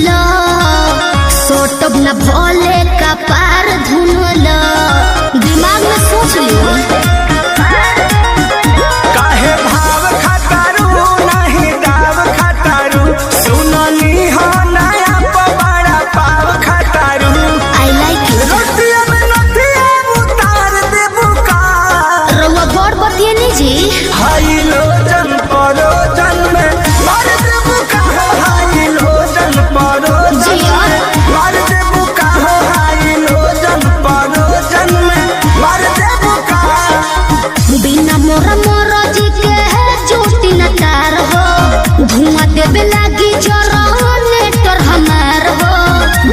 लो सोटब न भोले का पार धुन लो दिमाग में सोच लो काहे भाव खतारू नहीं दाव खतारू सुनली हो नया पवाड़ा पाव खतारू आई लाइक यू रोटिया में नथिया उतार देबू का रउआ बड़ बतिए नी जी हाई लोजन परोजन में मार देबू का हो हाई लोजन परोजन में मार देबू का हो हाई लोजन परोजन में मार देबू का बिना मोरा मोरा जी के झूठी न तार हो धुआं देवे लागी जनरेटर हमार हो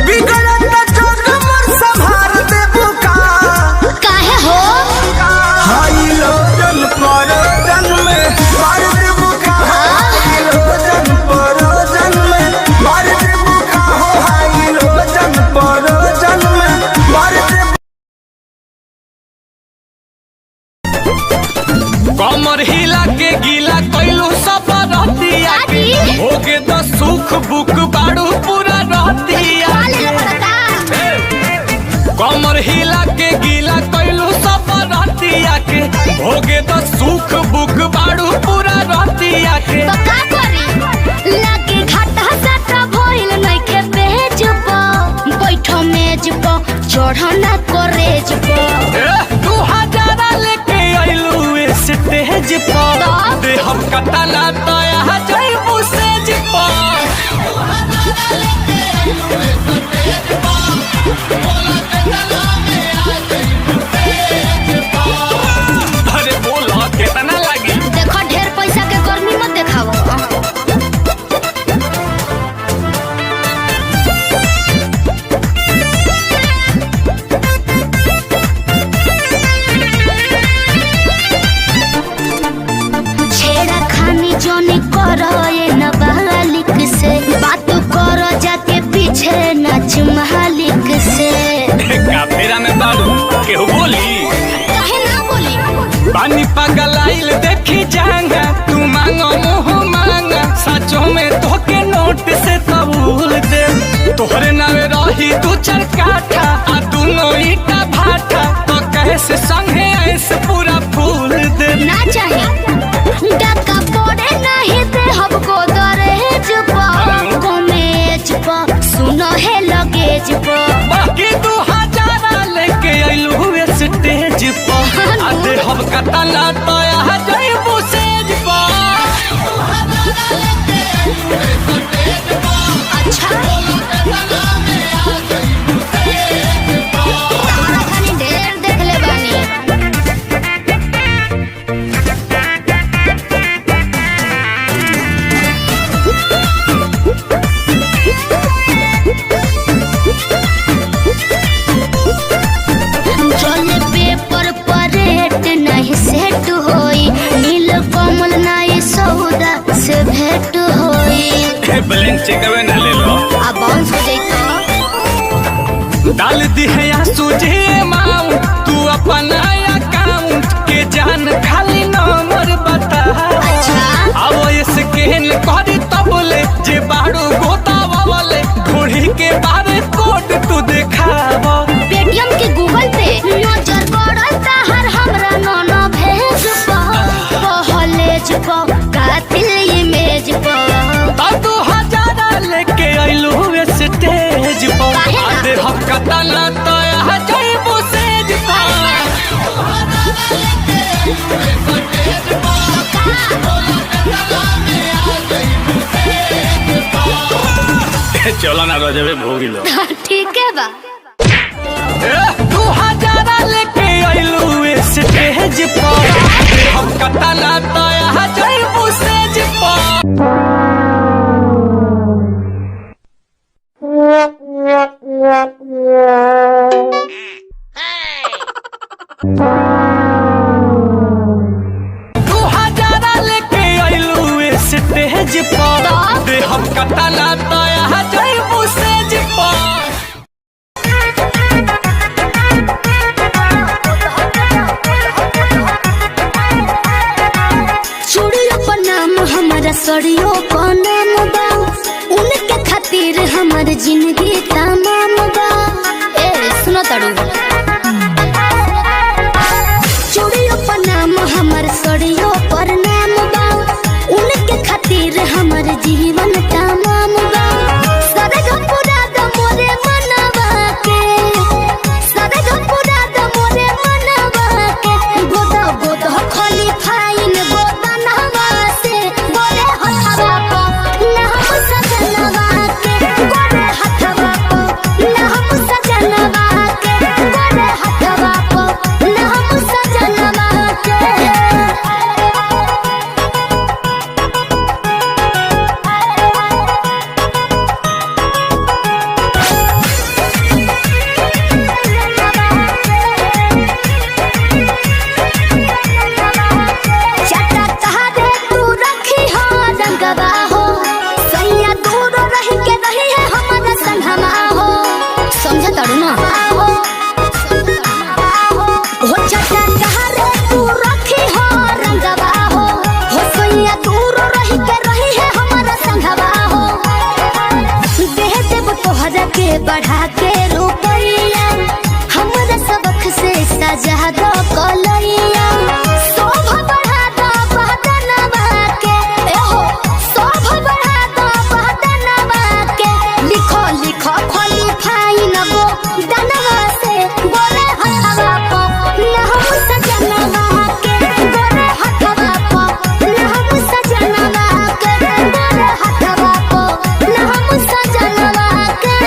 बिगड़त न चोक मोर संभार देबू का काहे हो हाई लोजन परोजन में मार देबू का हाई लोजन परोजन में मार देबू का हो हाई लोजन परोजन में मार देबू कमर हिला के गीला कैलू सब रहतिया के होगे तो सुख बुक बाड़ू पूरा रहतिया कमर हिला के गीला कैलू सब रहतिया के होगे तो सुख बुक बाड़ू पूरा रहतिया के तो का करी लागे घाटा साटा भइल नइखे पेज प बैठो मेज प चढ़ना करेज प 2000 लेके आइलू स्टेज पर दे हम कटाला तो यहाँ जइबू सेज पर अरे बोला कितना लगी देखो ढेर पैसा के गर्मी मत देखाओ छेड़ा खानी जोनी करो ये नाबालिग से बात करो जाके पीछे नाच मालिक से काफेरा में बालू केहू बोली काहे ना बोली पानी पागल आइल देखी जाएंगा तू मांगो मुँह मांगा सचो में धोके नोट से कबूल दे तोहरे नावे रही तू चरकाठा आ दोनों ईटा भाटा तो कैसे संगे ऐसे पूरा फूल दे ना चाहिए डका पड़े नहीं दे हमको दरहेज पर कमेज पर सुनो है लगेज पर बाकी 2000 लेके आइलू हुए स्टेज पर आधे हम कटाला तो यहाँ जइबू सेज पर अच्छा तारा खानी ढेर देख ले बानी चले पेपर पर रेट नहीं सेट होई नील कमल नहीं सौदा से भेंट होई ब्लैंक चेकअवे ना ले लो अब बाउंस हो जाई तो डाल दी है या सूझे माऊ तू अपना अकाउंट के जान खाली नंबर बता अच्छा अब स्कैन कर तबले जे बाड़ू गोतावा वाले घोड़ी के बारे कोड तू दिखाव पेटीएम के गूगल पे नजर पड़ता हर हमरा नोनो भेज पहलेज कातिल इमेज तब 2000 लेके आइलू स्टेज पर काहे ना? आधे हम कटाला तो यहाँ जइबू सेज पर चलो ना रोजबे भोगी लो ठीक है बा 2000 लेके आइलू स्टेज पर हम कटाला तो यहाँ जइबू सेज पर लेके आइलू स्टेज पर दे हम कटाला तो यहाँ जइबू सेज पर चूड़ियों पर नाम हमारा सड़ियों पर नाम बा उनके खातिर हमर जिंदगी तमाम बा। ए सुनो तड़ू चूड़ियों पर नाम हमर सड़ियों पर नाम बा। उनके खातिर हमर जीवन तमाम बा। सरग पूरा द मोरे मनवा के, सरग पूरा द मोरे मनवा के। गोदा गोदा खाली फाइन गोदा नहवा से गोरे हथवा को नहम सजनवा के। गोरे हथवा को नहम सजनवा के। गोरे हथवा को नहम सजनवा के। चटा तहारे तू रखी हो रंगवा हो। सैया दूर रही के रही है हमारा संगमा हो। समझ तड़ू ना हो चटा तहारे तू रखी हो रंगवा हो। हो सैया दूर रही के रही है हमारा संगवा हो। देह देव तोहरा के बढ़ा के रुपैया हमरा सबक से सजा दो कलैया। शोभा बढ़ा दो बहदनवा के। ए हो शोभा बढ़ा दो बहदनवा के। लिखो लिखो खोली फाइन गो दनवा से गोरे हथवा को नहम सजनवा के। गोरे हथवा को नहम सजनवा के। गोरे हथवा को नहम सजनवा के।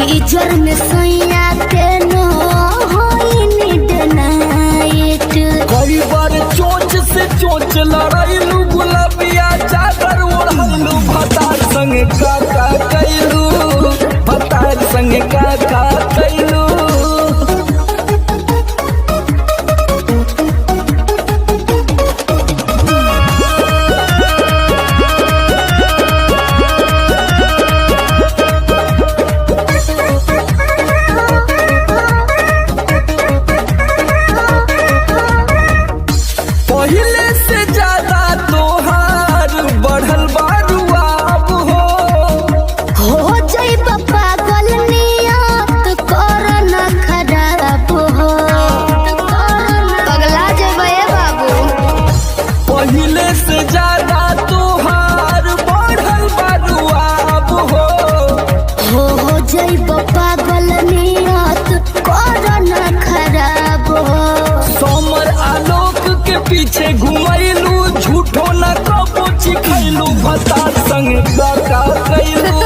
गीजर में सोया के नो होई नीड नाइट। कई बार चोंच से चोंच लड़ाइलू गुलाबिया चादर ओढ़लू भतार संगे काका कैलू भतार संगे काका कैलू। पहले से ज्यादा तोहार बढ़ल बारुआ अब हो जाई पागल नियत कर न खराब हो। पगला जेबे बाबू। पहले से ज्यादा तोहार बढ़ल बारुआ अब हो जाई पागल नियत कर न खराब हो। सोमर आलोक के पीछे घुमैलू झूठो न कबो चिखैलू भतार संगे काका कैलू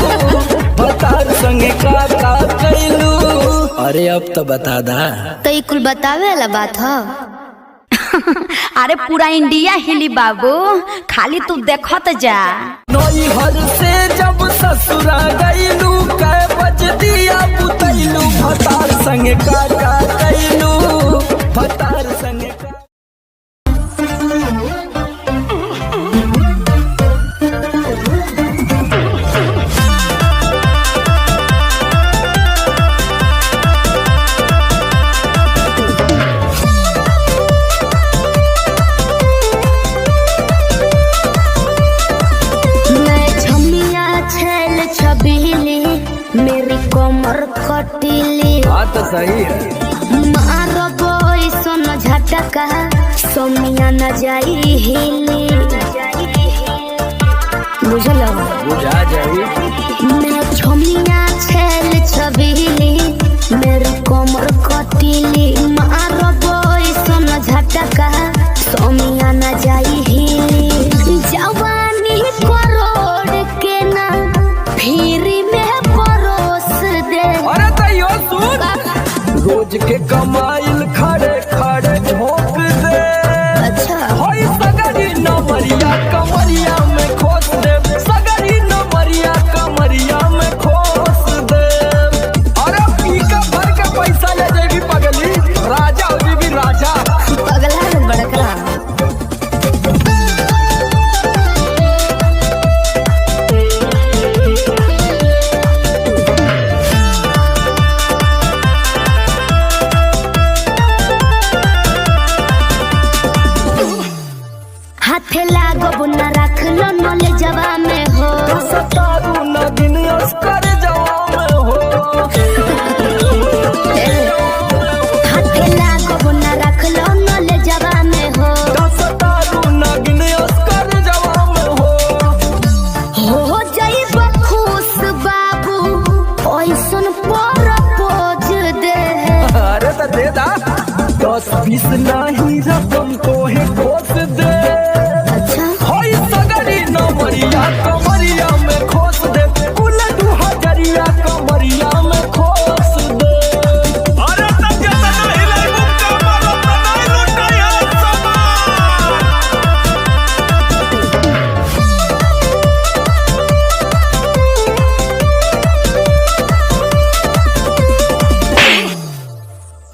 भतार संगे काका कैलू। अरे अब तो बता दा। तो ई कुल बतावे वाला बात हो। अरे पूरा इंडिया हिली बाबू, खाली तू देखत जा। नैहर से जब ससुरा गईलू कै बज दिया बुतैलू भतार संगे काका कैलू भतार संगे मेरी कमर खटीली। बात सही है। मारो बोई सोन झटका सोमिया न जाई हिली। बुझल बुझा जाई। मैं छोमिया छेल छबीली मेरी कमर खटीली। मारो बोई सोन झटका सोमिया न जाई हिली। जवानी करोड़ के ना फिर रोज के कमाइल खड़े खड़े झोंक दे। अच्छा होई सगरी नमरिया कमरिया में खोस दे सगरी नमरिया कमरिया में खोस दे। अरे पीका भर के पैसा ले जेबी पगली राजा हो जेबी राजा। पगला है बड़करा। हाथे लागो न रख लो नले जवा में हो। सतारू न दिन अस्कर जवा में हो। हाथे लागो न रख लो नले जवा में हो। सतारू न दिन अस्कर जवा में हो जाई खुश बाबू ओइसन पर पोज दे। अरे तो दे दा 10-20 नहीं रकम तो है खोस दे। होई सगरी नमरिया कमरिया में खोस दे कुल 2000 कमरिया में खोस दे। अरे तब के तना हिलाई मुक्का मारो तना लुटाया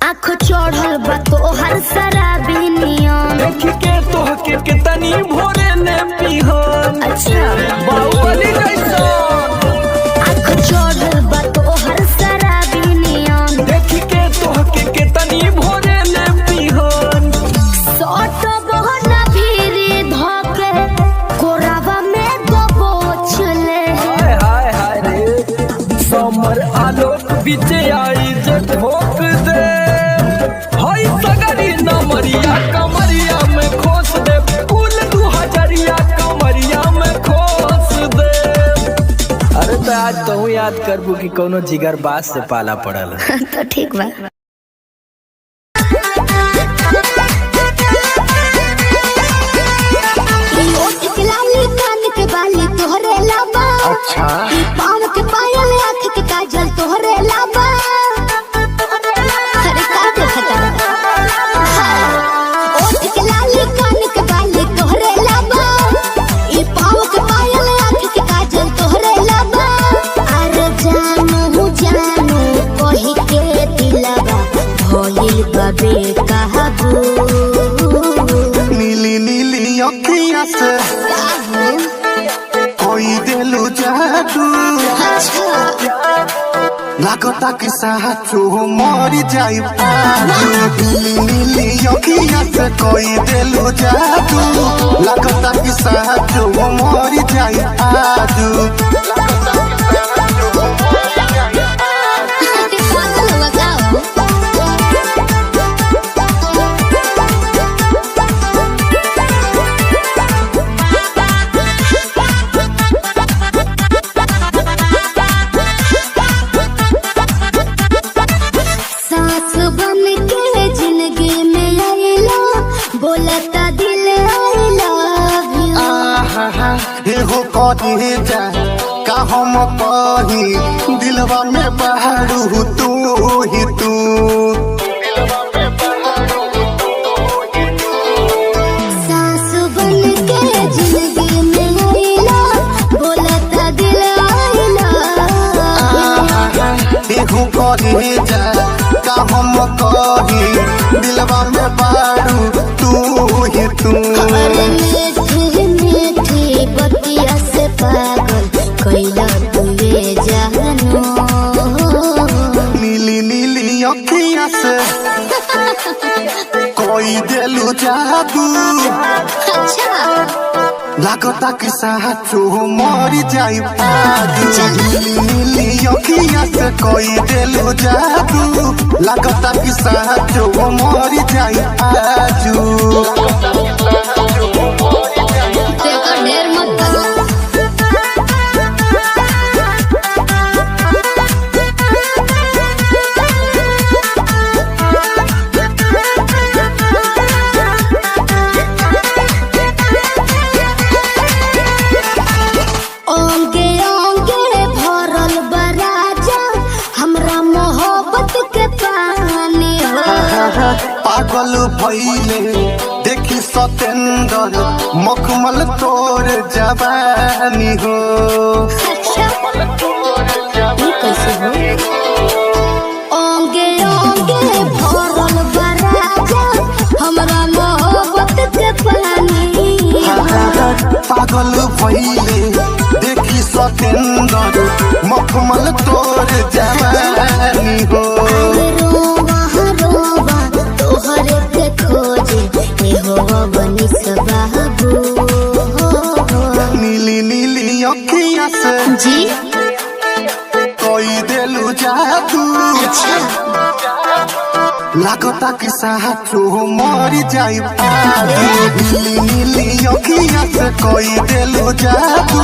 आँख चढ़ल बा तोहर शराबी नियम। देख के तोहके कितनी भोरे ने पिहन। अच्छा बाहुबली जैसा आँख चढ़ल बा तोहर शराबी नियम। देख के तोहके कितनी भोरे ने पिहन। सट बहना भीरी धोके कोरावा में दबोच ले। हाय हाय हाय रे समर आलोक बीच आई जे ठोक दे। हाय सगरी नमरिया कमरिया में खोस दे कुल 2000 कमरिया में खोस दे। अरे तो आज तो याद करबू कि कोनो जिगर बास से पाला पड़ल। तो ठीक बा। अच्छा पाँव के पायल आँख के काजल तोहरे लाबा। से कोई दिलू जादू लागता कि साचो मरी जाई नीली अखिया से कोई दिलू जादू लागता कि साचो मरी जाई आजू हो कही जा का हम कही दिलवा में बहारू तू ही तू सास बन के जिंदगी में आइला बोलता दिल आइला हो कही जा का हम कही दिलवा में बहारू तू ही तू बतिया से पागल कैला तुए जानो नीली नीली अखिया से कोई दिलू जादू लागता कि साचो मरी जाई नीली अखिया से कोई दिलू जादू लागता कि साचो मरी जाई आजू ढेर मत पागल भइले देखी सतेंदर मखमल तोर जवानी हो ओंगे ओंगे भरल बराजा हमरा मोहब्बत के पानी पागल भइले देखी सतेंदर मखमल तोर जवानी हो नीली नीली अखिया से जी कोई दिलू जादू लागता कि साचो मरी जाई नीली नीली अखिया से कोई दिलू जादू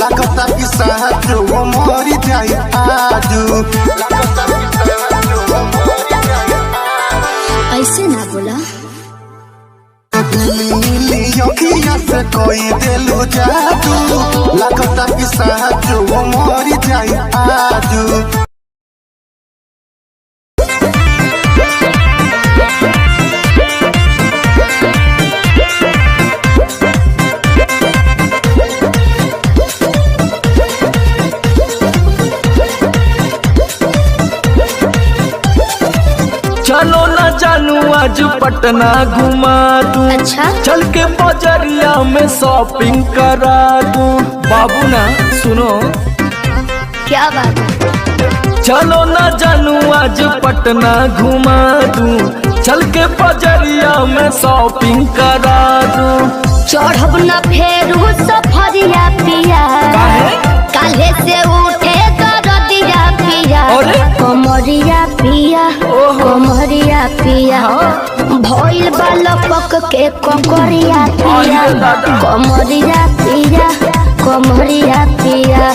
लागता कि साचो मरी जाई आजू ऐसे ना बोला नीली अखिया से कोई दिलू जादू लागता कि साचो मरी जाई आजू चलो ना जानू आज पटना घुमा दूं अच्छा चल के बजरिया में शॉपिंग करा दूं बाबू ना सुनो क्या बात है चलो ना जानू आज पटना घुमा दूं चल के बजरिया में शॉपिंग करा दूं चढ़ब न फेरू सफरिया पिया काले से उठे दरदिया पिया अरे? कमरिया पिया कमरिया पिया भइल बालपक के ककरिया पिया कमरिया पिया कमरिया पिया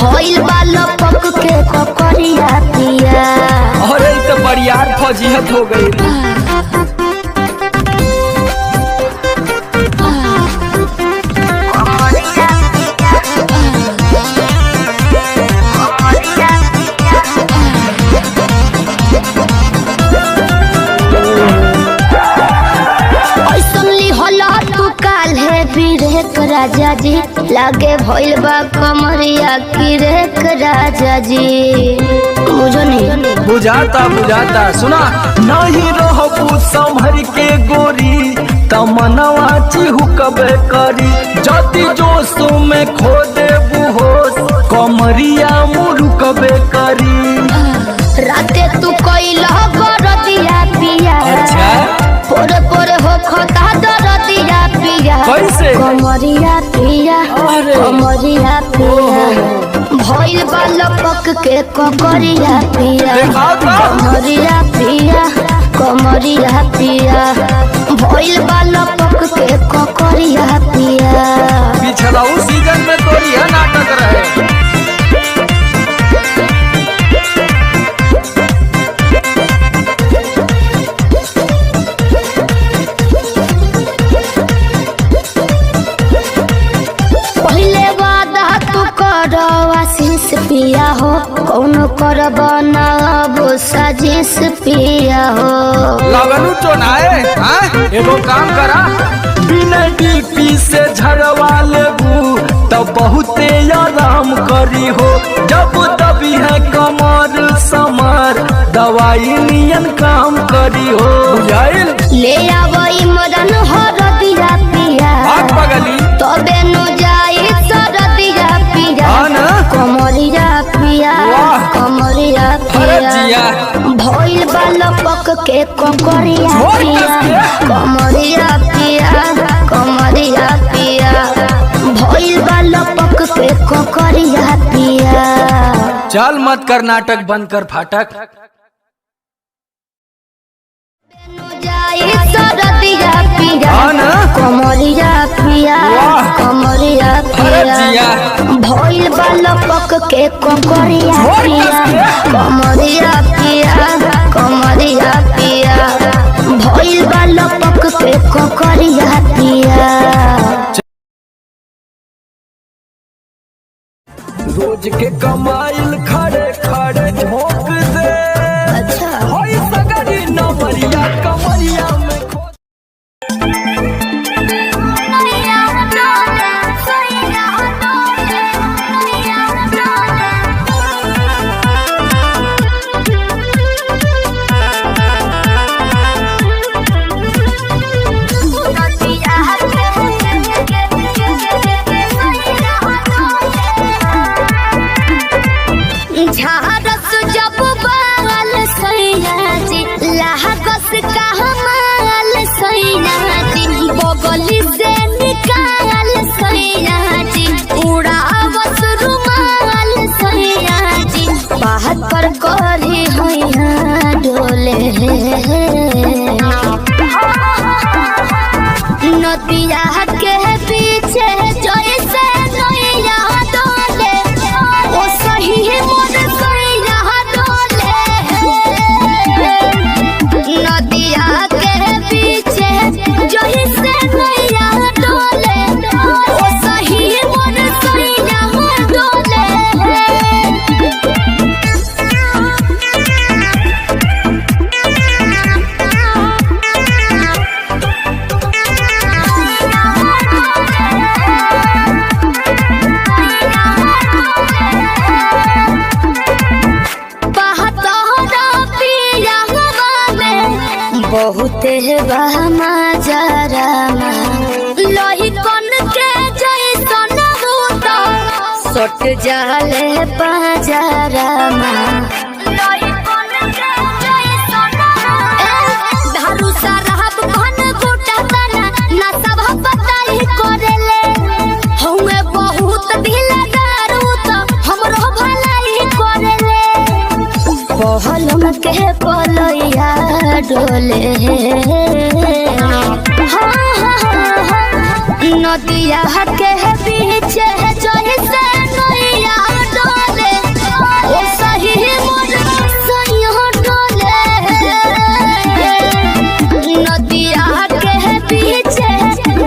भइल बालपक के ककरिया पिया अरे तो बरियार फजीहत हो गई राजा जी लागे भइल बा कमरिया की रेख राजा जी मुझे नहीं बुझाता बुझाता सुना नहीं रहो संभर के गोरी तमनवा चिहुकबे करी जति जोश में खो देबू होश कमरिया मुरुकबे करी। राते तू कइला गरदिया पिया अच्छा पोरे पोरे हो खता दरदिया पिया कैसे? कमरिया पिया अरे। कमरिया पिया भइल बा लपक के ककरिया पिया देखाओ तो। कमरिया पिया कमरिया पिया भइल बा लपक के ककरिया पिया। पिछला उस सीजन में तो यह नाटक रहे। पहले वादा तू करो आशीष पिया हो कौन कर बनाबो साजिश पिया हो। लगनू चोनाए एगो काम करा बिना डीपी से झड़वा लेबू तब बहुते आराम करी हो जब दबी है कमर समर दवाई नियन काम करी हो बुझाइल। ले आवई मदन हरदिया पिया आग पगली तबे नु जाई सरदिया पिया हाँ ना? कमरिया पिया वाह। कमरिया अरे पिया जिया। भइल बा लपक के ककरिया जोर पिया कस के। कमरिया पिया कमरिया पिया भइल बा लपक के ककरिया पिया। चल मत कर नाटक बंद कर फाटक। जाई सरदिया पिया हाँ ना? कमरिया पिया वाह। कमरिया अरे पिया जिया। भइल बा लपक के ककरिया जोर पिया कस के। कमरिया पिया कमरिया पिया भइल बा लपक के ककरिया पिया। रोज के कमाइल खड़े खड़े झोंक दे अच्छा होई सगरी नमरिया कमरिया में खो। झारस जब बाल सैया जी लागस का हमाल सैया जी बगली से निकाल सैया जी उड़ावस रुमाल सैया जी बात पर करी हैया डोले नदिया के पीछे जैसे नैया डोले ओ सही मोर सैया डोले नदिया के पीछे जैसे नैया डोले ओ सही मोर सैया डोले। बहुते बहमा जरामा लोही कन के जैसन होता सट जाले पाजरामा लोही कन के जैसन धारू साराब घन गोटा तना ना सब बताई करेले हमें बहुत ढीलादार होता हमरो भलाई करेले पहलम के पलैया डोले नदिया के पीछे जैसे नैया डोले ओ सही मोर सैया डोले नदिया के पीछे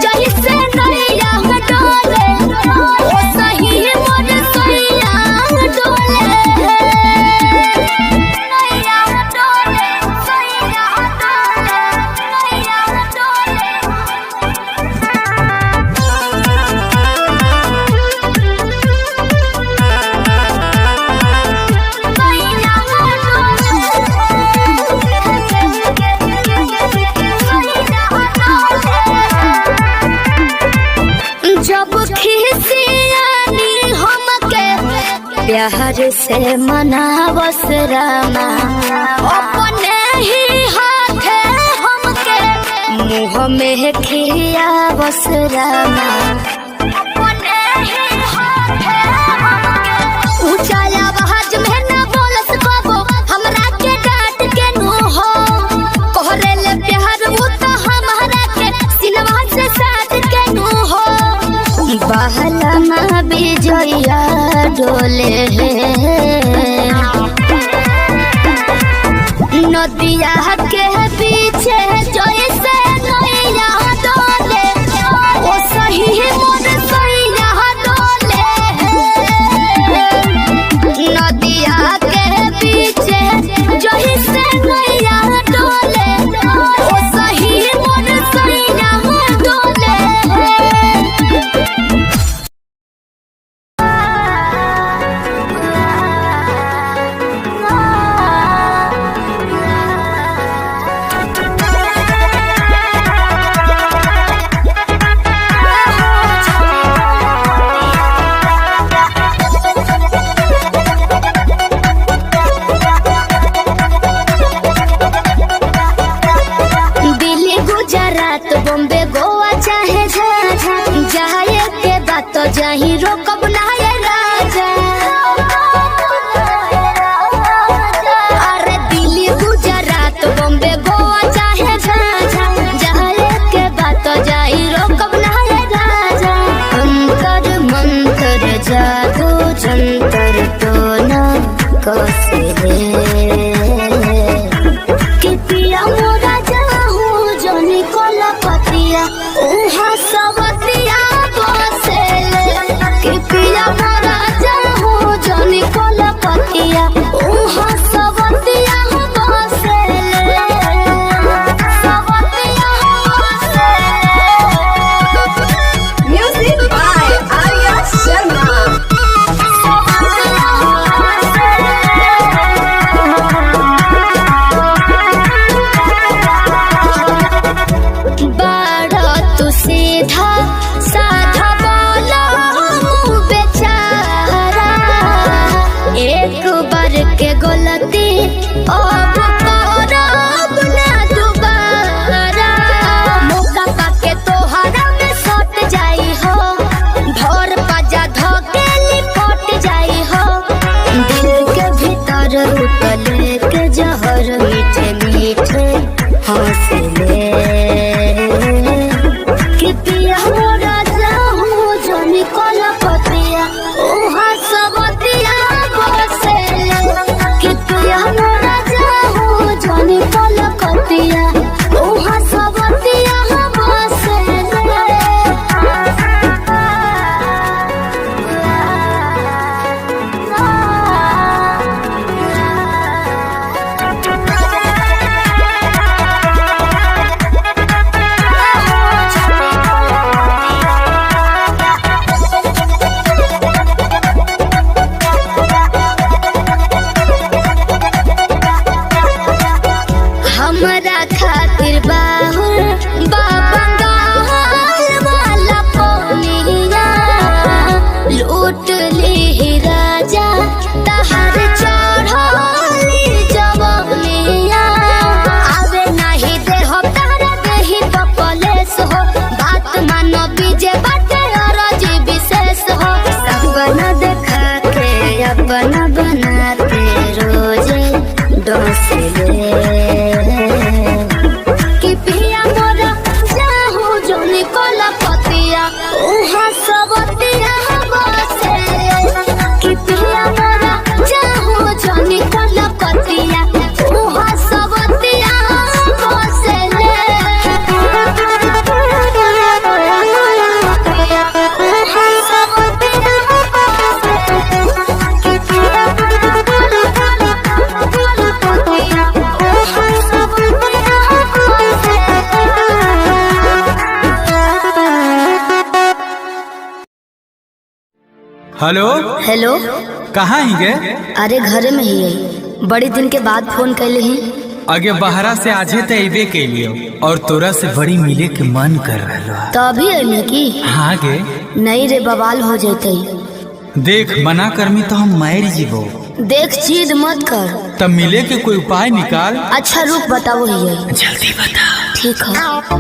जैसे नैया डोले ओ सही मोर सैया डोले। जब खिसियानी हमके प्यार से मनावस रामा अपने ही हाथे हमके मुँह में खियावस रामा अपने ही हाथे हमके ऊंचा आवाज में न बोलस बाबू हमरा के डांट के नु हो कहरे ले प्यार वो तो हमारा के सिनवा से साथ के नु हो बहला माँ बिजया डोले नदिया के पीछे जैसे नैया डोले ओ सही मोर सैया डोले नदिया के पीछे जैसे नैया डोले ओ सही मोर सैया डोले दिल्ली गुजरात बॉम्बे गोवा चाहे झाझा जाए के बात तो जाही रोकब ना ये राजा अरे दिल्ली गुजरात बॉम्बे गोवा चाहे झाझा जाए के बात तो जाही रोकब ना ये राजा अंतर मंतर जादू जंतर तो ना कसे कि पिया मोरा जाहू जनी कोला पतिया उहा सबतिया बसेले कि पिया मोरा जाहू जनी कोला पतिया उहा सबतिया बसेले सबतिया बसेले म्यूजिक बाय आर्या शर्मा बड़ा तू सीधा साधा बोला बेचारा एक बार के गलती अब करब ना दोबारा मौका पाके तोहरा में सट जाई हो भोर पाजा धोके लिपट जाई हो दिल के भीतर उतले के जहर मीठे मीठे हौसले कि पिया मोरा जाहू जनी कोला पतिया उहा सबतिया बसेले कि पिया मोरा जाहू जनी कोला पतिया उहा सबतिया हमरा खातिर बाहुर बाबा गाल वाला पोनिया लूट ली राजा तहर चढ़ली जवनिया आवे नहीं दे हो तारा देही पपलेस हो बात मानो बीजे बाटे अरज विशेष हो सपना देखा के अपना बनाते रोजे डोसले कि पिया मोरा जाहू जनी कोला पतिया उहा सबतिया बसेले कि पिया मोरा जाहू जनी कोला पतिया उहा सबतिया बसेले हेलो हेलो कहाँ ही गे? अरे घरे में ही है बड़ी दिन के बाद फोन कैले ही आगे बहरा से आजे तो अबे के लिए और तोरा से बड़ी मिले के मन कर रहा। तभी अइले की? हाँ गे। नहीं रे, बवाल हो जैते। देख मना करमी तो हम मार जीवो। देख जिद मत कर। तब मिले के कोई उपाय निकाल। अच्छा रुक बताओ ही। जल्दी बता। ठीक है।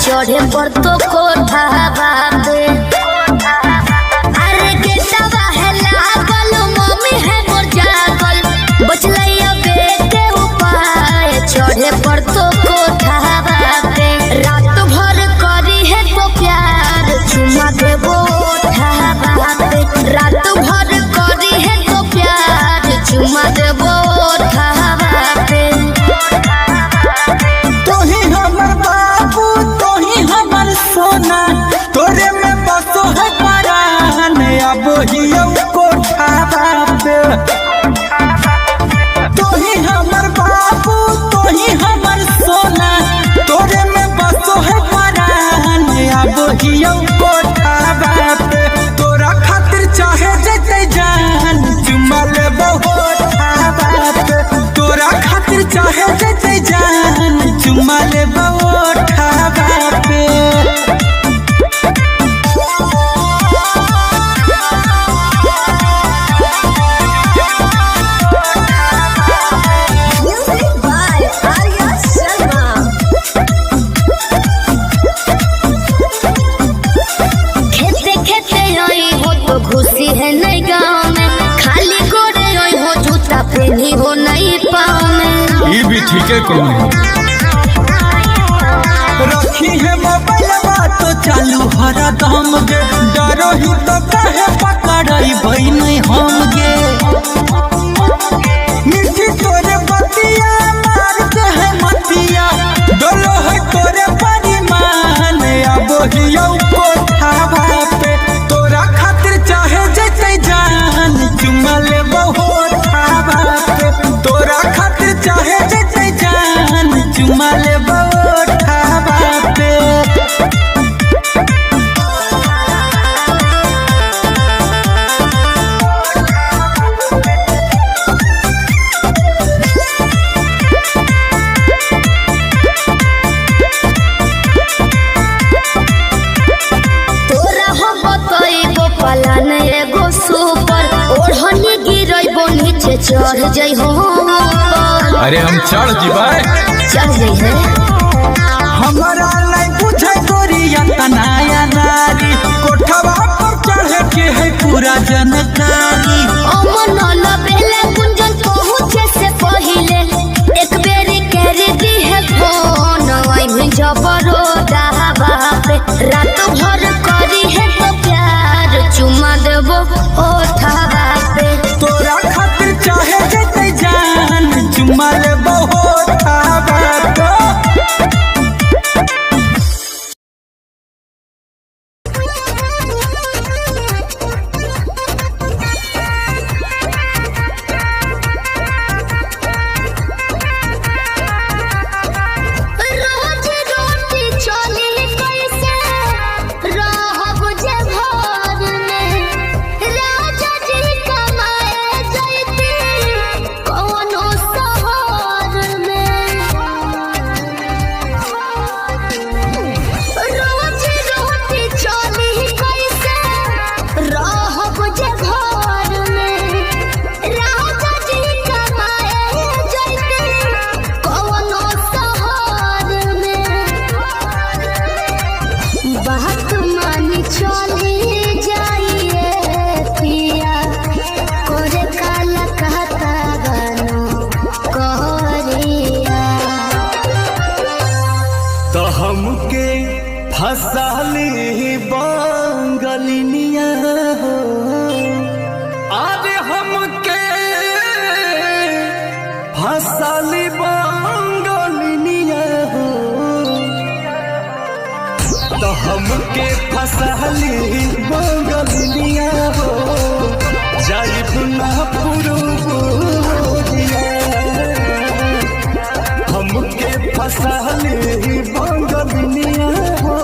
चढ़े पर तो कोठा बाबे, अरे गेटवा है लागल, मम्मी है मोर जागल, बचलैया बेटे उपाय चढ़े पर तो कोठा बाबे। रात भर करी है तो प्यार चुमा देबो ओठा बाबे, रात भर करी है तो प्यार चुमा देबो ओठा बाबे। सोना तोरे में बसो है परान, अब हियो कोठा बाबे। तोही हमर बाबू तोही हमर सोना, तोरे में बसो है परान, अब हियो कोठा बाबे। तोरा खातिर चाहे जते जान चुमा लेबो ओठा बाबे, तोरा खातिर चाहे जते जान चुमा लेबो ओठा बाबे। खुशी है नहीं गाँव में, खाली गोरे हो जूता पहनी हो नहीं पाँव में। ये भी ठीक है कौन रखी है मोबाइल तो चालू हरा दम गे, डरो ही तो कहे पकड़ाई भाई नहीं हम गे। मिठी तोरे बतिया मार दे है मतिया, डोलो है तोरे परिमान, अब हियो कोठा बापे। तोरा खातिर चाहे जते जान चुमा लेबो ओठा बापे, तोरा खातिर चाहे जते जान चुमा लेबो ओठा बापे। पलान एगो सुपर ओढ़नी गिरैबो नीचे चढ़ जाइ हो। अरे हम चढ़ जीवाए, चढ़ जाइ है। हमारा लाई बुझे गोरिया तनाया नारी, कोठवा पर चढ़े के है पूरा जानकारी। अमन लबेले गुंजन पहुँचे से पहिले एक बेरी कर दी है फोन, आई भी जबरो दावा पे। रात भर करी है तो प्यार चुमा देबो ओठा बापे। तोरा खातिर चाहे जते जान चुमा लेबो ओठा बापे। रोज रोटी चली कैसे रहब जे घर में, राजा जी कमाए जैती कौनो शहर में। हमके फसली बंगलिया हो जाइब ना पुरुबुरिया हमके फसली बंगलिया हो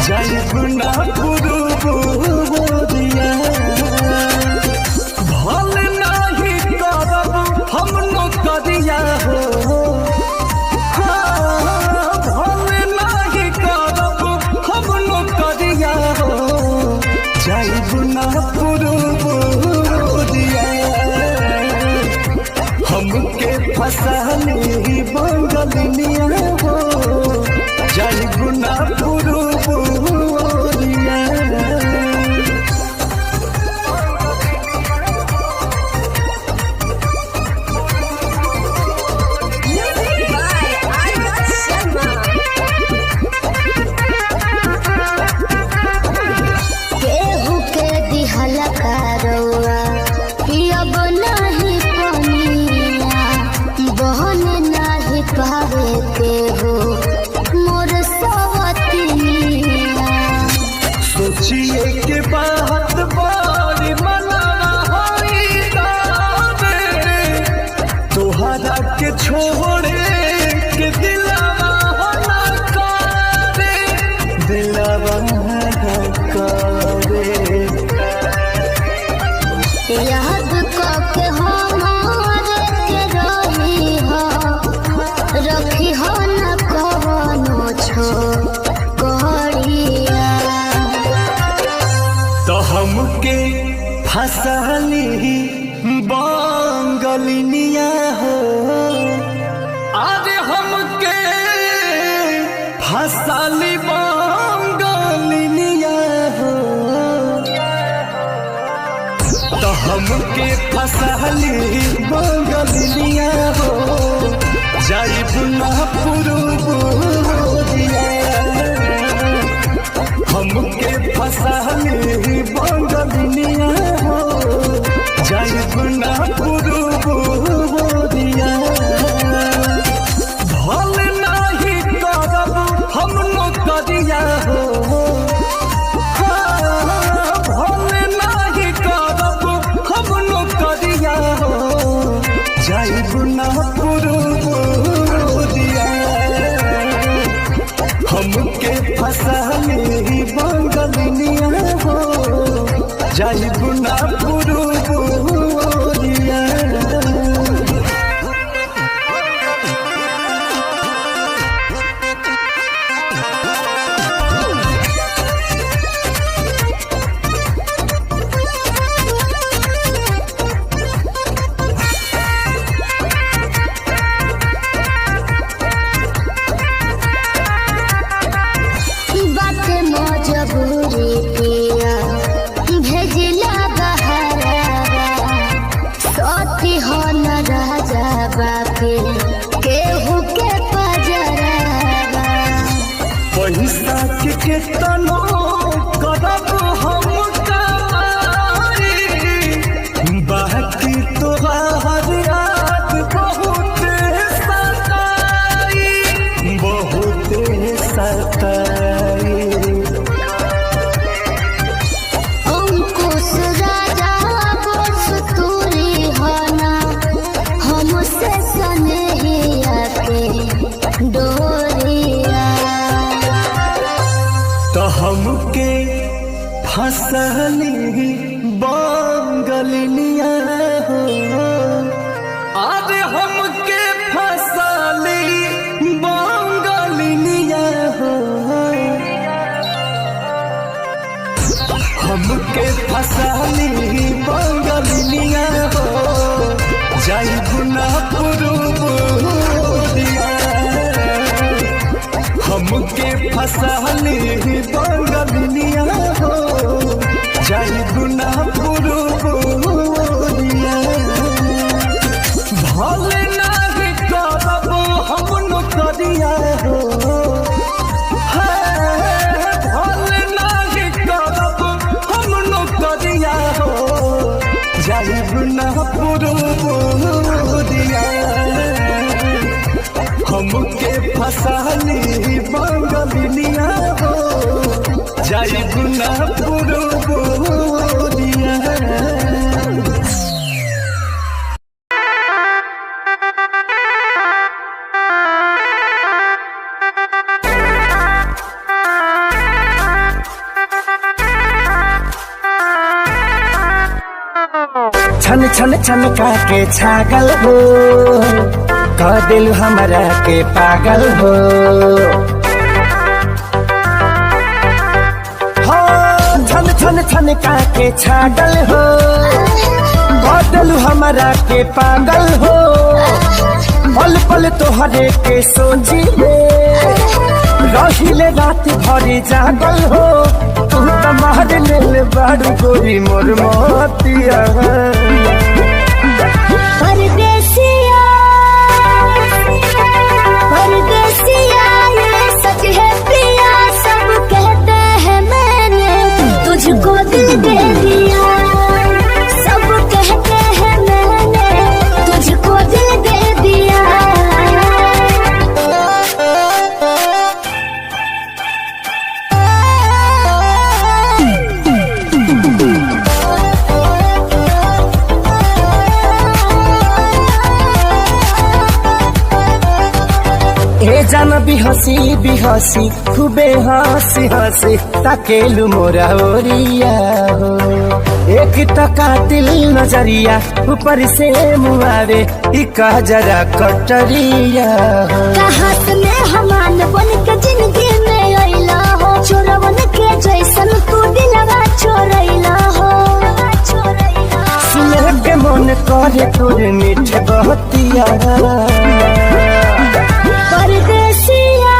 जाइब ना पुरुबुरिया भल नहीं करब हम नौकरिया हो हमके फसली बंगलिया हो जाइब ना पुरुबुरिया केहू के दिहल करौआ पियब नहीं पनिया बहन नहीं पावे केहू मोर सवतिया सोचिए के बात बारी मनाना होई दावे तोहरा के छोड़े के दिलावा होना करे दिलावा करे याद करके हमारे के रही हो रखी हो न कवनो छोकरिया तो हमके फसली बंगलिया हो अरे हमके फसली बंगलिया हो तो हमके फसली बंगलिया हो जाइब ना पुरुबुरिया हमके फसली बंगलिया हो जाइब ना पुरुबुरिया भल नहीं करब हम नौकरिया हो भल नहीं करब हम नौकरिया हो जाइब ना पुरुबुरिया हमके फसली बंगलिया हो जाइब ना पुरुबुरिया बात मजबूरी पिया भेजिला बहरावा सती हो न राजा बापे केहू के पजरावा पैसा के केतनो करब हम कमाई बाकी तोहार याद बहुत सताई अंकुश राजा बस तूरी होना हमसे सनेहिया के डोरिया तो हमके फसली बंगलिया हो अरे हमके फसली बंगलिया हो हमके फसली बंगलिया हो जाइब ना पुरुबुरिया हमके फसली बंगलिया हो जाइब ना पुरुबुरिया भल नहीं करब हम नौकरिया हो भल नहीं करब हम नौकरिया हो जाइब ना पुरुबुरिया हमके फसाली बंगलिनिया हो जाई गुना पुरबोनिया। छन छन छन के छागल हो कह दिल हमरा के पागल हो। छन छन छन के छागल हो कह दिल हमरा के पागल हो। पल पल तोहरे के सोची रहिले रात भरी जागल हो। तू तो मार ले बारू गोरी मोर मोतिया। परदेसिया परदेसिया ये सच है पिया सब कहते हैं मैंने तुझको दिल दे दिया। सब कहते हैं मैंने तुझको दिल दे दिया। ए जान बिहसी खूबे हंसी हंसी ताकेलु मोरा ओरिया हो। एक कातिल नजरिया ऊपर से मुआरे इका जरा कटरिया हो। कहाँ से मैं हमान बन के जिंदगी में अइला हो। चोरवन के जैसन तू दिलवा चोरैला हो। सुने के मन करे तोर मीठ बहतिया। परदेसिया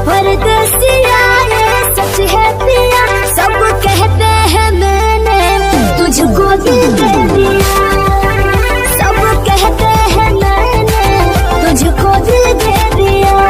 परदेसिया ये सच है पिया सब कहते हैं मैंने तुझको दिल दे दिया। सब कहते हैं मैंने तुझको दिल दे दिया।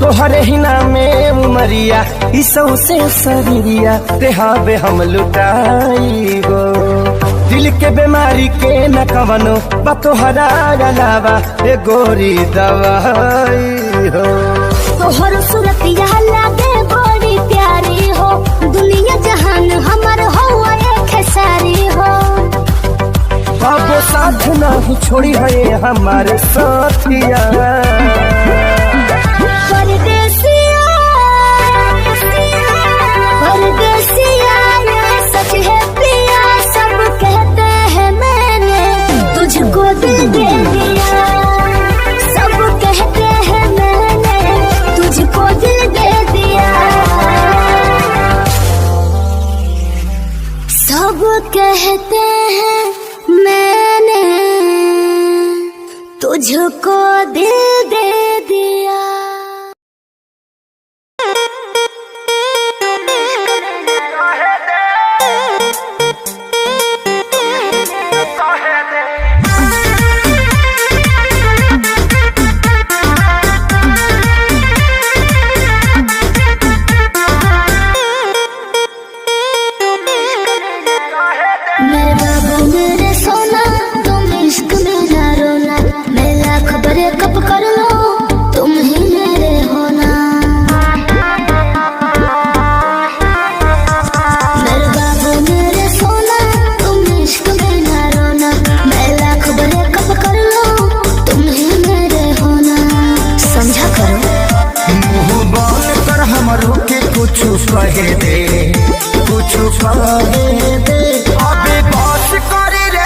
तोहरे ही नामे उमरिया इसौ से शरीरिया देहाबे हम लुटाई गो। दिल के बीमारी के न कवनो बतोहरा अलावा ए गोरी दवाई हो। तोहर सूरतिया लागे बड़ी प्यारी हो। दुनिया जहान हमर हो एक सारी हो। बाबो साथ नहीं छोड़ी है हमारे साथिया। परदेसिया परदेसिया ये सच है पिया सब कहते हैं मैंने तुझको दिल दे दिया। सब कहते हैं मैंने तुझको दिल दे दिया। सब कहते हैं मैंने तुझको दिल दे दिया। मेरे बाबू मेरे सोना तुम इश्क में ना रोना। मैं लाख बड़े कप कर लो तुम ही मेरे होना। मेरे बाबू मेरे सोना तुम इश्क में ना रोना। मैं लाख बड़े कप कर लो तुम ही मेरे होना। समझा करो मुँह बोल कर हमरो के कुछ कहे दे कुछ कहे दे। अबे बस करे रे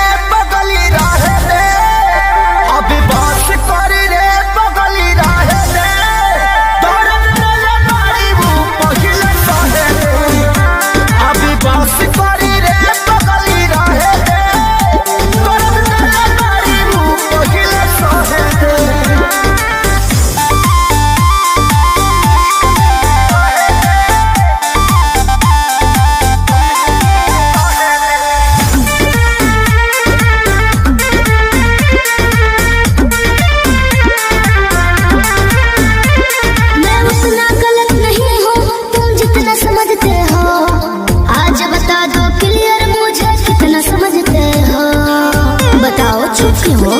झुकी हो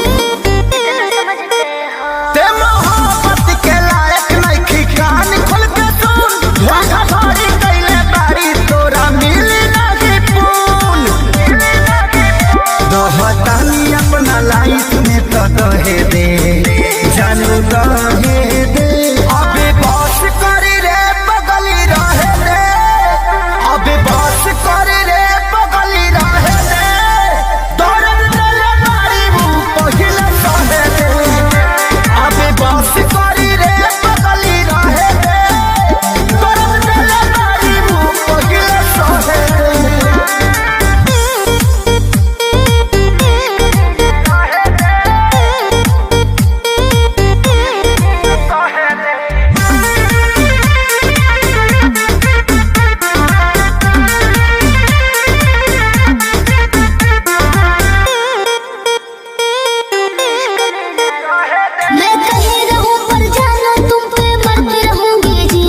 ते मोहब्बत के लायक नहीं कान खोल के सुन धोखा धड़ी कैले बारी तोरा मिली नहीं पून दोहतानी अपना लाइफ में तो कहे दे जानू कहे दे अबे बस करी रे बगली रहे दे अबे बस करी रे बगली रहे दे तोरा दिल मारी मुंह पहिले सहे दे अबे बस करी रे बगली रहे दे तोरा दिल मारी मुंह पहिले सहे दे मैं कहीं रहूं पर जानो तुम पे मरती रहूंगी जी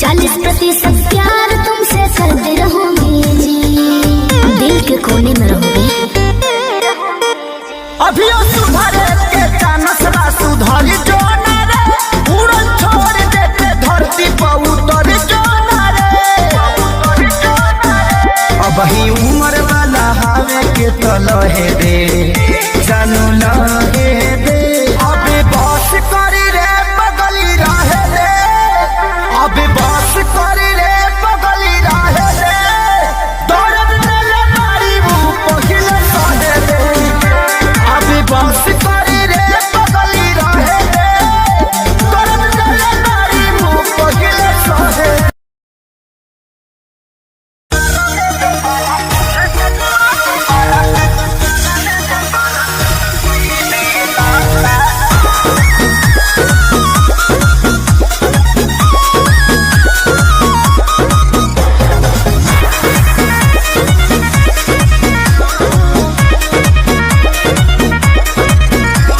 40% प्यार तुमसे करती रहूंगी जी दिल के कोने में रहूंगी अभियो सुधरे के चानस बा सुधरी जो ना रे उड़न छोड़ देते धरती पर उतर जो ना रे अब ही उम्र वाला हावे के तो लहे दे जानू लहे दे अबे बस करी रे बगली रहे दे अबे बस करी रे बगली रहे दे दर्द दिल मारी मुंह पहिले सहे दे अबे बस करी रे बगली रहे दे दर्द दिल मारी मुंह पहिले सहे दे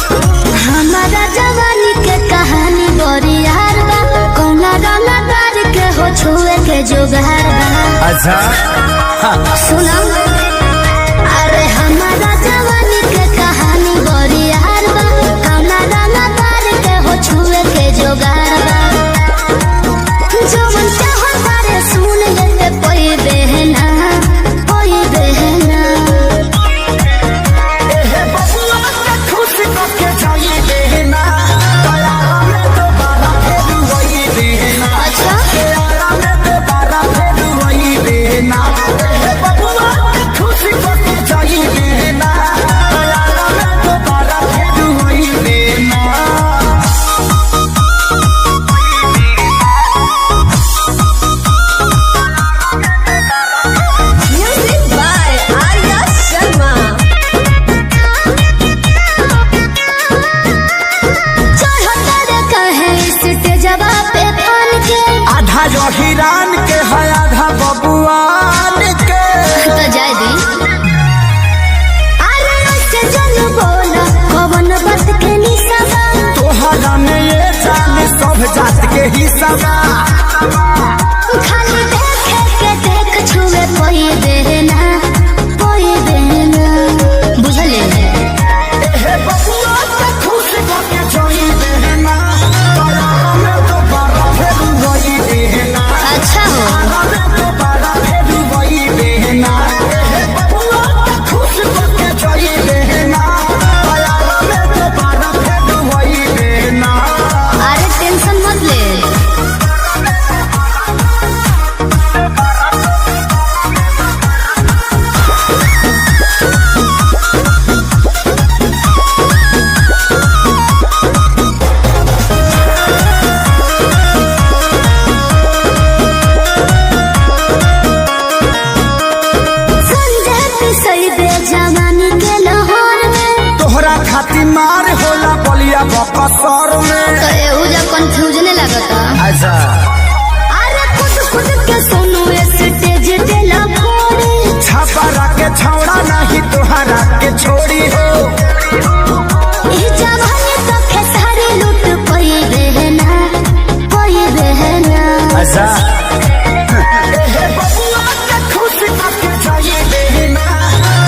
हमारा जवानी के कहानी बड़ी यार बा कौना रंगदार के हो छुए के जोगार बा अच्छा सुनो अरे हमारा जवानी के कहानी बड़ी यार बा कौना रंगदार के हो छुए के जोगार बा जो मन चाहो तारे सुन लेते कोई बहना एहे बबुआ के खुश करके जाई देना दया में दोबारा फिर वही देना अच्छा दया में दोबारा फिर वही देना एहे बबुआ के खुश करके जाई देना दया में दोबारा फिर वही देना म्यूजिक बाय आर्या शर्मा। आधा जो हिरान के है आधा बबुआन के तो जाए दी अरे ऐसे जन बोला कवन बात के निशाबा तोहरा में ये जान सब जात के हिस्सा बा खाली देखे के देख छुए कोई देना बुझले एहे बबुआ के खुश करके जाई देना दया में दोबारा फिर वही देना अच्छा हो दया में दोबारा फिर वही देना एहे बबुआ के खुश करके जाई देना दया में दोबारा फिर वही देना अरे टेंशन मत ले संजय पिसई दे जवानी के लाहौर में तोहरा खातिर मार होला बलिया बकसर में तो एहू जा कंफ्यूजन लगता अच्छा अरे खुद के सोनू स्टेज देला फोड़े छापा के छौड़ा नहीं तोहरा के छोड़ी हो ई जवानी तो खेसारी लूट कोई बहना अच्छा एहे बबुआ के खुश करके जाई देना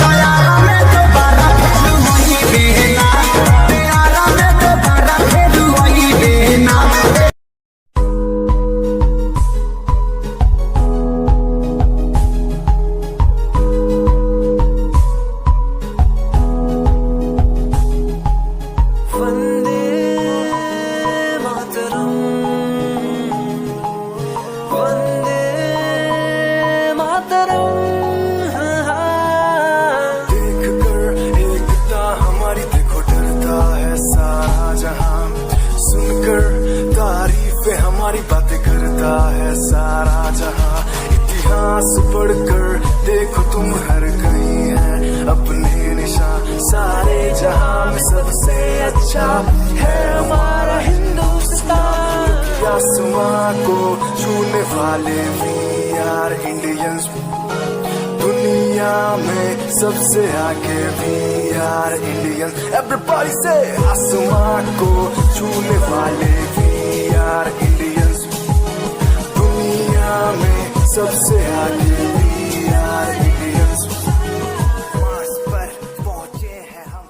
दया में दोबारा फिर वही पास पढ़कर देखो तुम हर कहीं है अपने निशान, सारे जहां में सबसे अच्छा है हमारा हिंदुस्तान। आसमां को छूने वाले वी आर इंडियंस, दुनिया में सबसे आगे वी आर इंडियंस। एवरीबॉडी से आसमां को छूने वाले वी आर इंडियंस, दुनिया में सबसे आगे वी आर इंडियंस। मार्स पर पहुंचे हैं हम।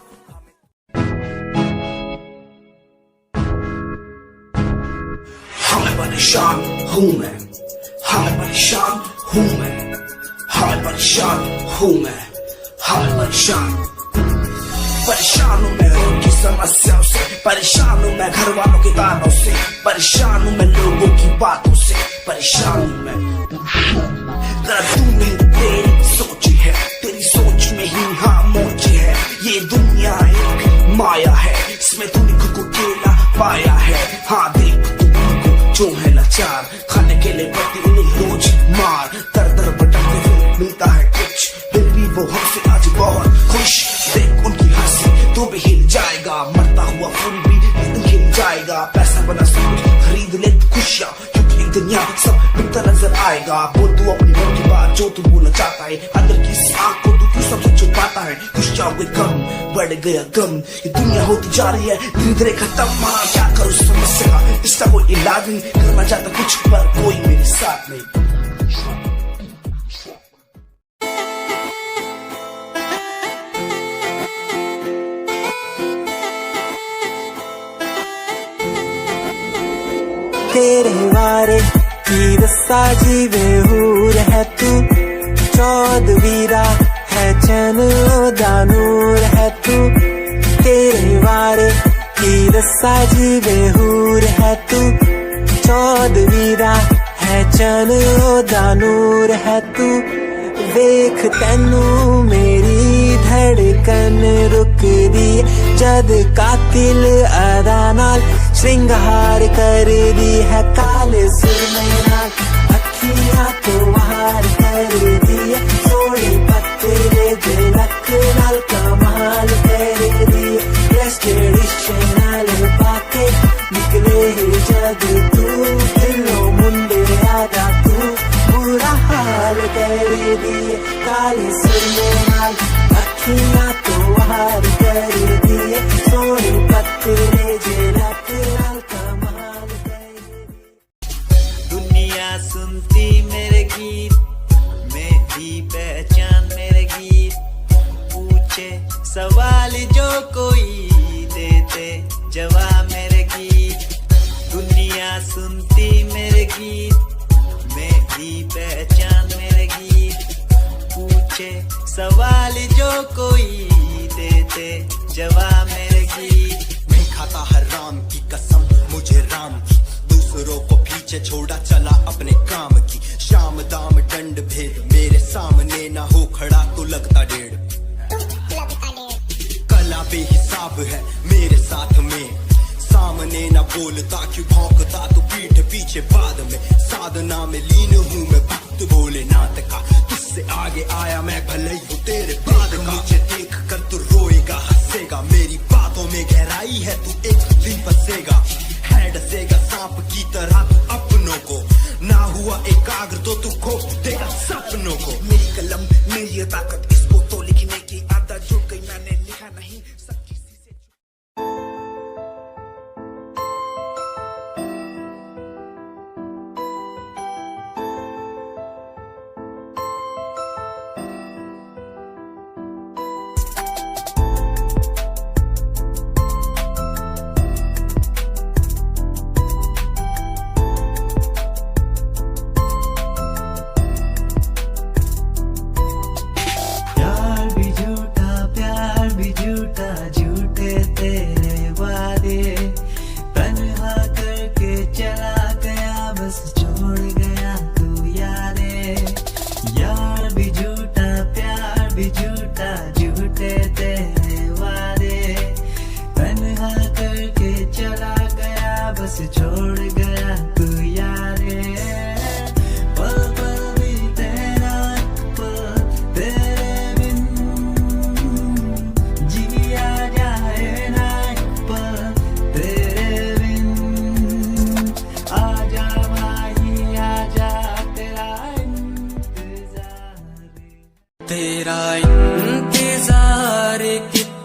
परेशान हूँ मैं, हाय परेशान हूँ मैं, हाय परेशान हूँ मैं, हाय परेशान। परेशान हूँ मैं रोग की समस्याओं से, परेशान हूँ मैं घर वालों के तानों से, परेशान हूँ मैं लोगों की बातों से, परेशान हूँ मैं। जरा तू नहीं तेरी सोच है, तेरी सोच में ही हाँ मोच है। ये दुनिया एक माया है, इसमें तूने खुद को अकेला पाया है। हाँ देख जो है लाचार, खाने के लिए पड़ती उन्हें रोज मार। दर दर भटकते फिर मिलता है कुछ, फिर भी वो हमसे आज बहुत खुश। देख उनकी हंसी तो भी हिल जाएगा, मरता हुआ फूल भी हिल जाएगा। पैसा बना सब कुछ खरीद ले खुशियाँ, क्योंकि एक दिन यहाँ सब बिकता नजर आएगा। बोल तू अपनी मन की बात जो तू बोलना चाहता है, अंदर की इस आँख को तू क्यों सबसे छुपाता है। खुश जाओगे कम बढ़ गया गम, ये दुनिया होती जा रही है धीरे धीरे खत्म। हाँ क्या करूँ समस्या का, इसका कोई इलाज नहीं, करना चाहता कुछ पर कोई मेरे साथ नहीं। तेरे वारे की दस्ता जीवे हूर है तू, चौदवीरा है चैन दानूर है तू। तेरे वारे की दस्ता जीवे हूर है तू, चौदवीरा है चैन दानूर है तू। वेख तैनू मेरी धड़कन रुक दी, जद कातिल अदा नाल श्रृंगार कर दी है। काले सुरमे नाल अखियां तो वार कर दी है, सोने पत्ते दिलक नाल कमाल कर दी है। ट्रेडिशनल पाके निकले जद तू, दिलों मुंडे आदा तू बुरा हाल कर दी है। काले सुरमे नाल अखियां तो वार कर दी है, सोने पत्ते दिलक नाल कमाल कर दी। दुनिया सुनती मेरे गीत, मेरी पहचान मेरे गीत, पूछे सवाल जो कोई देते जवाब मेरे गीत। दुनिया सुनती मेरे गीत, मेरी पहचान मेरे गीत, पूछे सवाल जो कोई देते जवाब मेरे गीत। मैं खाता हर राम की कसम, मुझे राम की, दूसरों को पीछे छोड़ा चला अपने काम की। शाम दाम दंड भेद मेरे सामने ना हो खड़ा तो लगता डेढ़। कला बेहिसाब है मेरे साथ में, सामने ना बोलता क्यों भौंकता तो पीठ पीछे बाद में। साधना में लीन हूँ मैं भक्त भोलेनाथ का, तुझसे आगे आया मैं भले ही हूँ तेरे बाद का। मुझे देख कर तू रोएगा हंसेगा, मेरी बातों में गहराई है तू एक दिन फंसेगा। है डसेगा सांप की तरह तू अपनों को, ना हुआ एकाग्र तो तू खो देगा सपनों को। मेरी कलम मेरी ताकत, इसको तो लिखने की आदत जुड़ गई, मैंने लिखा नहीं सब किसी से।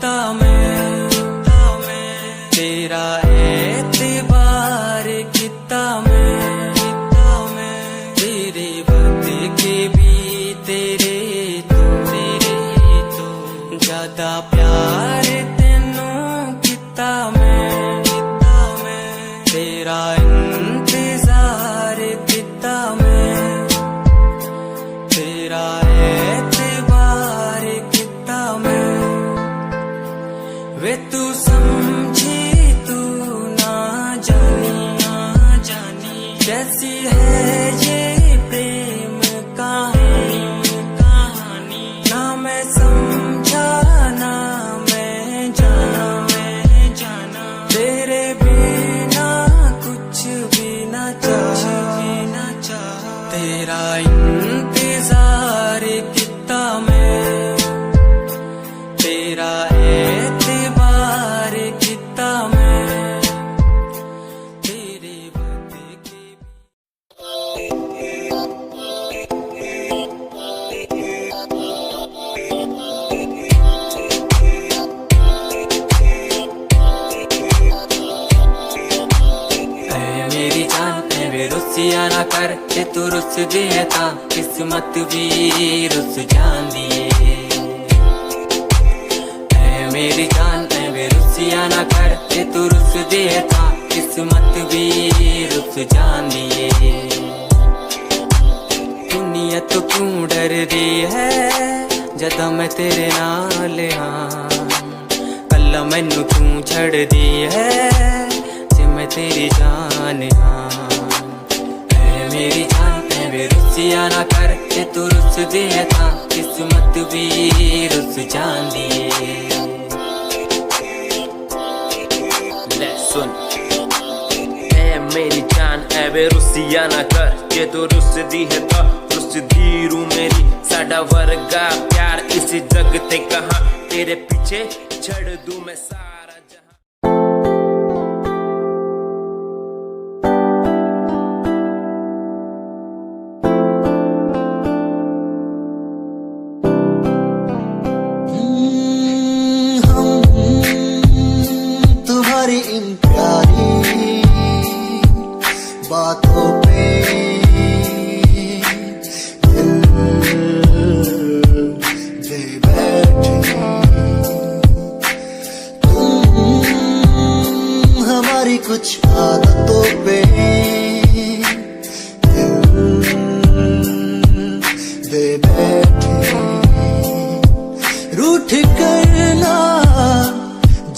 कितना मैं तेरा एतबार कितना मैं तेरे बदके भी तेरे तो ज्यादा प्यार तेनू कितना मैं तेरा इंतजार कितना मैं तेरा एतबार कितना मैं वे तू समझी तू ना जानी कैसी है ये प्रेम कहानी ना मैं समझा ना मैं जाना तेरे बिना कुछ भी ना चाह तेरा इंतजार कितना मैं तेरा एतबार कितना मैं तेरे बदके मेरी जान वे रुसिया ना कर जे तू रुस दिए ता किस्मत भी रुस जांदी मेरी जान वे रुसिया ना कर जे तू रुस दिए ता किस्मत भी रुस जांदी दुनिया तो क्यों डर रही है जदा मैं तेरे नाल हाँ कल्ला मैनू क्यों छड़ दी है जे मैं तेरी जान हाँ मेरी जान वे रुसिया ना कर जे तू रुस दिए ता किस्मत भी रुस जांदी ले सुन मेरी जान वे रुसिया ना कर जे तू रुस दी है ता रुस दी रू मेरी साडा वर्गा प्यार इस जग ते कहां तेरे पीछे छड़ दूं मैं सारा जहां तुम्हारी इन प्यारी बातों पे दिल दे बैठे तुम हमारी कुछ आदतों पे दिल दे बैठे रूठ करना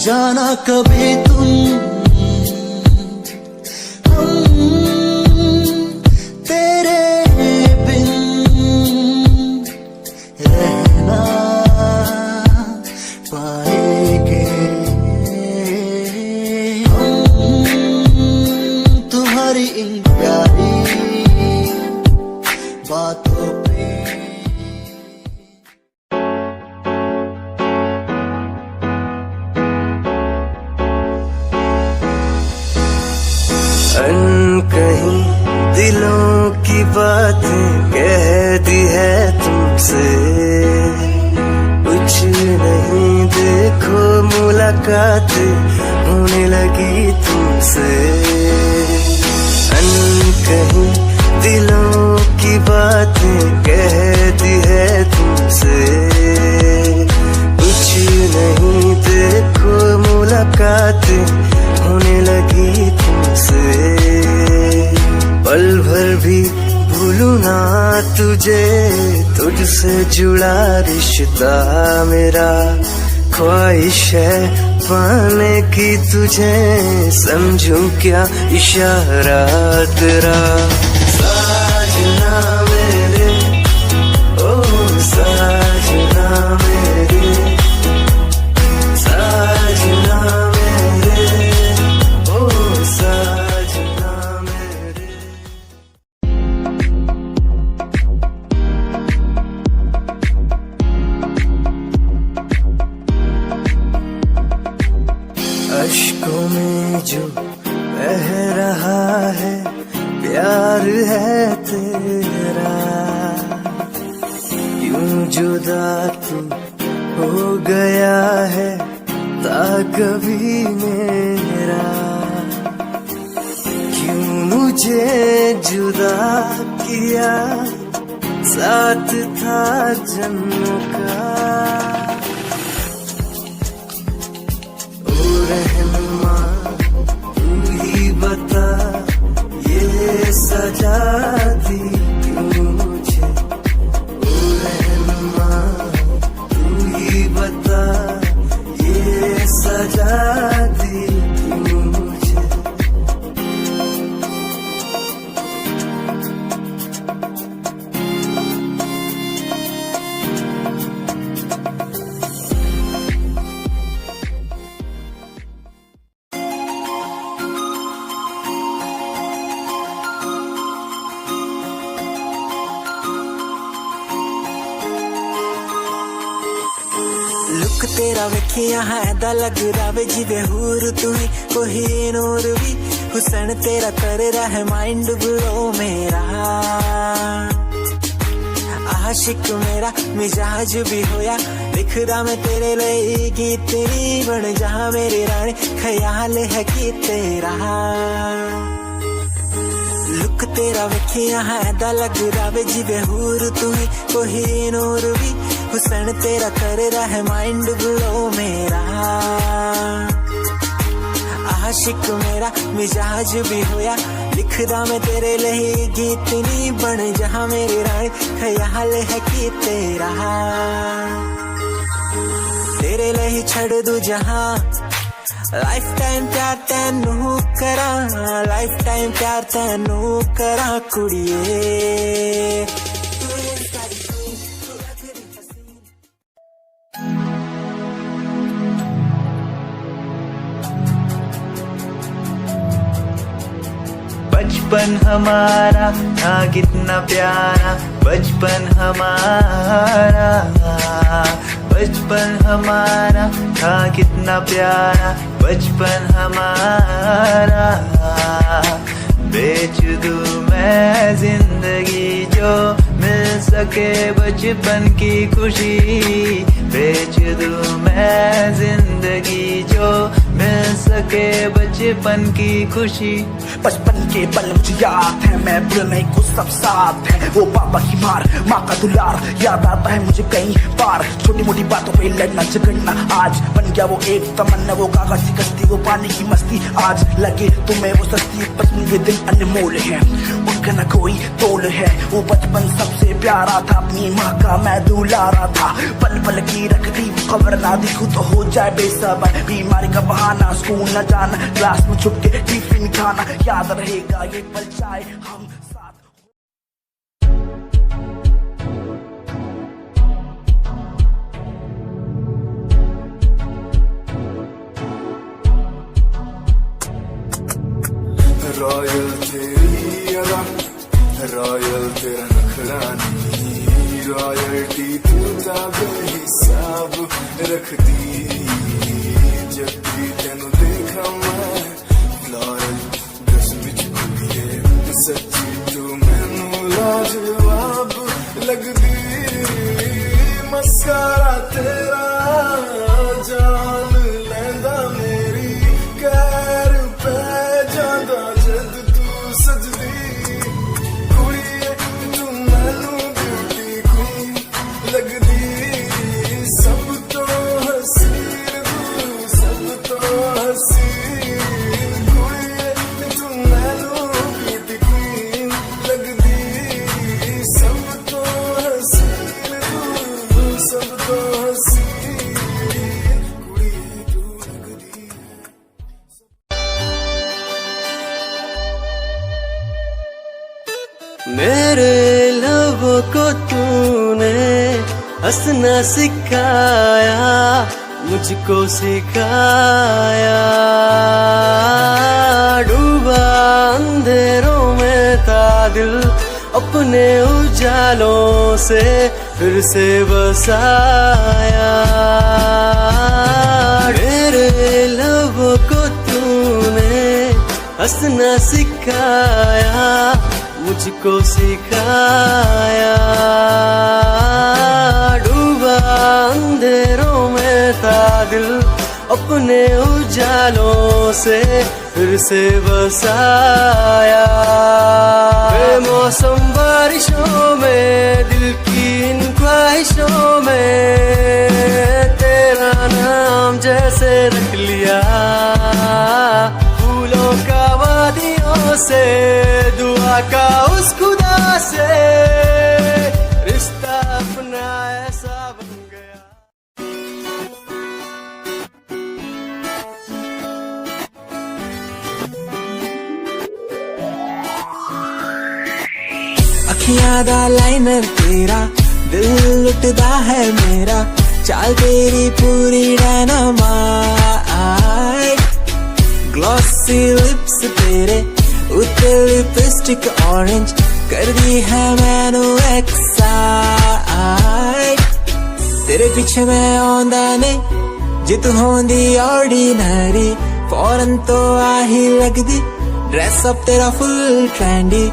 जाना कभी तुम हम तेरे बिन रहना पाएंगे हम तुम्हारी इन प्यारी बातों पे कहीं दिलों की बातें कह दी है तुमसे कुछ नहीं देखो मुलाकात होने लगी तुमसे कहीं दिलों की बातें कह दी है तुमसे कुछ नहीं देखो मुलाकात होने लगी तुमसे पल भर भी भूलूं ना तुझे तुझसे जुड़ा रिश्ता मेरा ख्वाहिश है पाने की तुझे समझूं क्या इशारा तेरा साजना मेरे ओ साजना मेरे साजना मेरे ओ साजना मेरे अश्कों में जो बह रहा है प्यार है तेरा यूं जुदा तू हो गया है कभी मेरा, क्यों मुझे जुदा किया, साथ था जन्मों का। ओ रहनुमा तू ही बता, ये सजा दी क्यों मुझे। ओ रहनुमा तू ही बता, ये सजा दी क्यों मुझे। लुक तेरा वेखिया है दा लग रहा जिवे हूर तू ही कोई नूर भी। हुसन तेरा कर रहा है माइंड ब्लो मेरा। आशिक मेरा मिजाज भी होया, लिख रहा मैं तेरे लिए गीत तेरी बन जा मेरी रानी, ख्याल है कि तेरा। लुक तेरा वेखिया है दा लग रहा जिवे हूर तू ही कोई नूर भी। हुसन तेरा कर रहा है माइंड ब्लो मेरा। आशिक मेरा मिजाज भी होया, लिख रहा मैं तेरे लिए गीत नी बन जहा मेरी रानी, ख्याल है कि तेरा। तेरे लिए छड़ दू जहां, लाइफ टाइम प्यार तेनू करा, लाइफ टाइम प्यार तेनू करा कुड़िए। बचपन हमारा था कितना प्यारा, बचपन हमारा, बचपन हमारा था कितना प्यारा, बचपन हमारा। बेच दूं मैं जिंदगी जो मिल सके बचपन की खुशी, बेच दूं मैं जिंदगी जो मिल सके बचपन की खुशी। बचपन के पल मुझे याद है, मैं भूलने को सब साथ है। वो पापा की मार, माँ का दुलार याद आता है मुझे कई बार। छोटी मोटी बातों पे लड़ना झगड़ना आज बन गया वो एक तमन्ना। वो कागज की कश्ती, वो पानी की मस्ती, आज लगे तुम्हें वो सस्ती। बचपन के दिन अनमोल है, उनका न कोई तोल है। वो बचपन सबसे प्यारा था, अपनी माँ का मैं दुलारा था। पल पल की रखती खबर ना दिखूं तो हो जाए बेसबर। बीमारी का बहाना, स्कूल न जाना, क्लास में छुप के टिफिन खाना। याद रहेगा ये पल चाहे हम साथ। रॉयल तेरी अदा, रॉयल तेरा नखरानी, रॉयल्टी तू बेहिसाब रख दी। जब भी तेनू देखा मैं फ्लोरल ड्रेस विच कुड़िए, सच्ची तू मैनू लाजवाब लगदी। मस्कारा तेरा जान लैंदा मेरी, कैर पै जांदा जद तू सजदी। कुड़िए तू मैनू ब्यूटी क्वीन लगदी। सब तो हसीन तू, सब तो हसीन। कुड़िए तू मैनू ब्यूटी क्वीन लगदी। सब तो हसीन तू, सब तो हसीन। कुड़िए तू लगदी। मेरे लबों को तूने हंसना सिखाया, मुझको सिखाया। डूबा अंधेरों में था दिल, अपने उजालों से फिर से बसाया। मेरे लबों को तूने हंसना सिखाया, मुझको सिखाया। डूबा अंधेरों में था दिल, अपने उजालों से फिर से बसाया। बेमौसम बारिशों में दिल की इन ख्वाहिशों में तेरा नाम जैसे रख लिया। फूलों का वादियों से दुआ का उस खुदा से रिश्ता अपना ऐसा बन गया। अखियां दा लाइनर तेरा दिल लुटदा है मेरा। चाल तेरी पूरी डायनामाइट। ग्लॉसी लिप्स तेरे उत्ते लिपस्टिक ऑरेंज कर दी है मैनू एक्साइट। तेरे पीछे मैं आंदा नहीं जे तू होंदी ऑर्डिनरी। फौरन तो आ ही लगदी ड्रेस अप तेरा फुल ट्रेंडी।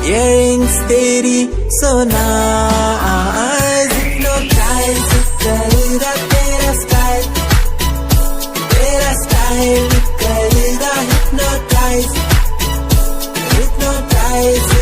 इयररिंग्स तेरी so nice। Hypnotize करेगा तेरा स्टाइल। तेरा स्टाइल करेगा hypnotize। Hypnotize